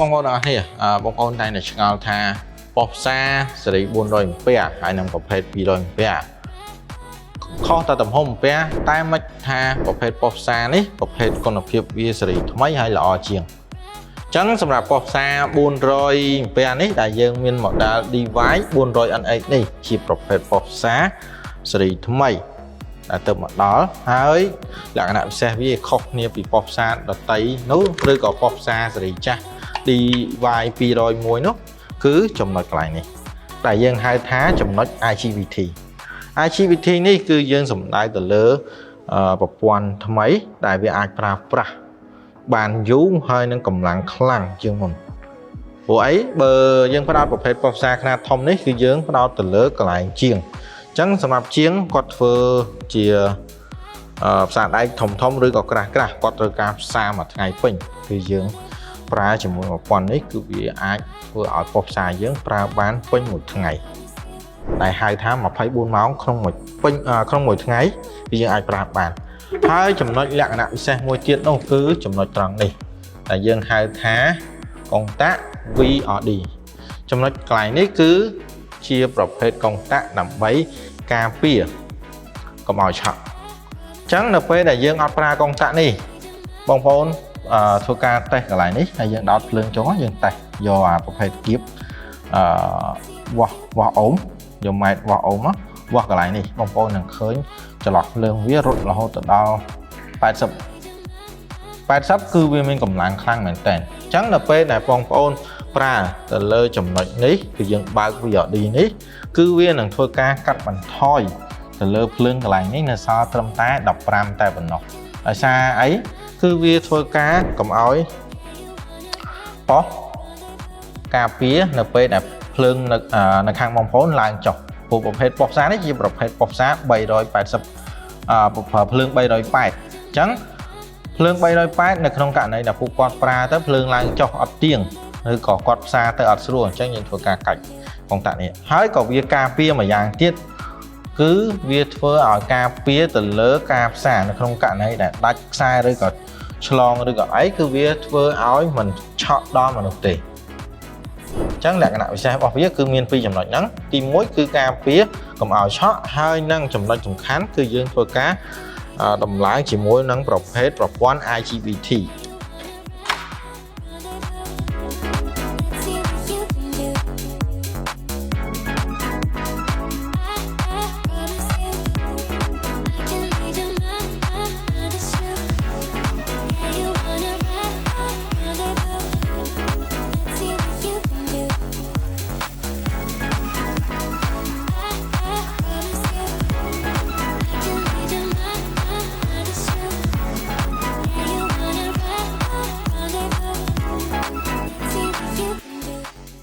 บางคนนี่บางคนได้ในช่องทางปอบซาสรีบุญโดยเปียให้นำประเภทปีโดยเปียข้อตัดต่ำห้องเปียใต้มัดทาประเภทปอบซานี่ประเภทคนเพียบวิสรีทำไมให้หล่อเชียงจังสำหรับปอบซาบุญโดยเปียนี่ได้ยังมีหมดดาดีไว้บุญโดยอันเอกนี่ขีประเภทปอบซาสรีทำไมแต่เติมหมดđóហើយលក្ខណៈពិសេសវាខុសគ្នាពីប៉ុបសាដតីនោះឬក៏ប៉ុបសាសេរីចាស់ DY 201នោះគឺចំណុចកន្លែងនេះតែយើងហៅថាចំណុច IGBT IGBT នេះគឺយើងសំដៅទៅលើប្រព័ន្ធថ្មីដែលវាអាចប្រើប្រាស់បានយូរហើយនឹងកម្លាំងខ្លាំងជាងមុនព្រោះអីបើយើងផ្ដោតប្រភេទប៉ុបសាខ្នាតធំនេះគឺយើងផ្ដោតទៅលើកន្លែងជាងចឹងសម្រាប់ជាងគាត់ធ្វើជាផ្សារដែកធំឬក៏ក្រាស់គាត់ត្រូវការផ្សារមួយថ្ងៃពេញគឺយើងប្រើជាមួយប្រព័ន្ធនេះគឺវាអាចធ្វើឲ្យប៉ុបផ្សារយើងប្រើបានពេញមួយថ្ងៃដែលហៅថា24ម៉ោងក្នុងមួយថ្ងៃគឺយើងអាចប្រើបានហើយចំណុចលក្ខណៈពិសេសមួយទៀតនោះគឺចំណុចត្រង់នេះដែលយើងហៅថាកុងតាក់ VRD ចំណុចកន្លែងនេះគឺជាប្រភេទកុងតាក់ដើម្បីការពារកុំឲ្យឆក់អញ្ចឹងនៅពេលដែលយើងអត់ប្រើកុងតាក់នេះបងប្អូនធ្វើការតេស្តកន្លែងនេះហើយយើងដោតភ្លើងចុងយើងតេស្តយកអាប្រភេទគៀបវាស់អូមយកម៉ែត្រវាស់អូមវាស់កន្លែងនេះបងប្អូននឹងឃើញចន្លោះភ្លើងវារត់រហូតទៅដល់80គឺវាមានកម្លាំងខ្លាំងមែនតើអញ្ចឹងនៅពេលដែលបងប្អូនប្រើទៅលើចំណុចនេះគឺយើងបើក VRD នេះគឺវានឹងធ្វើការកាត់បន្ថយទៅលើភ្លើងកន្លែងនេះនៅសល់ត្រឹមតែ15តែប៉ុណ្ណោះដោយសារអីគឺវាធ្វើការកុំឲ្យប៉ោះការពារនៅពេលដែលភ្លើងនៅខាងបងប្អូនឡើងចុះព្រោះប្រភេទប៉ុបសានេះជាប្រភេទប៉ុបសា380ភ្លើង380អញ្ចឹងភ្លើង380នៅក្នុងករណីដែលពួកគាត់ប្រើទៅភ្លើងឡើងចុះអត់ទៀងឬក៏គាត់ផ្សារទៅអត់ស្រួលអញ្ចឹងយើងធ្វើការកាច់កុងតាក់នេះហើយក៏វាការពារមួយយ៉ាងទៀតគឺវាធ្វើឲ្យការពារទៅលើការផ្សារនៅក្នុងករណីដែលដាច់ខ្សែឬក៏ឆ្លងឬក៏អីគឺវាធ្វើឲ្យមិនឆក់ដល់មនុស្សទេអញ្ចឹងលក្ខណៈពិសេសរបស់វាគឺមានពីរចំណុចហ្នឹងទី1គឺការពារកុំឲ្យឆក់ហើយនឹងចំណុចសំខាន់គឺយើងធ្វើការដំឡើងជាមួយនឹងប្រភេទប្រព័ន្ធ IGBT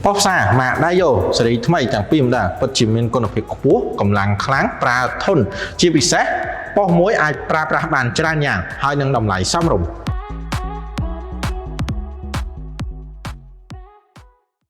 ប៉ុបសាម៉ាកដៃយោសេរីថ្មីទាំងពីរម្ដងពិតជាមានគុណភាពខ្ពស់កម្លាំងខ្លាំងប្រើធន់ជាពិសេសប៉ុសមួយអាចប្រើប្រាស់បានច្រើនយ៉ាងហើយនឹងតម្លៃសមរម្យ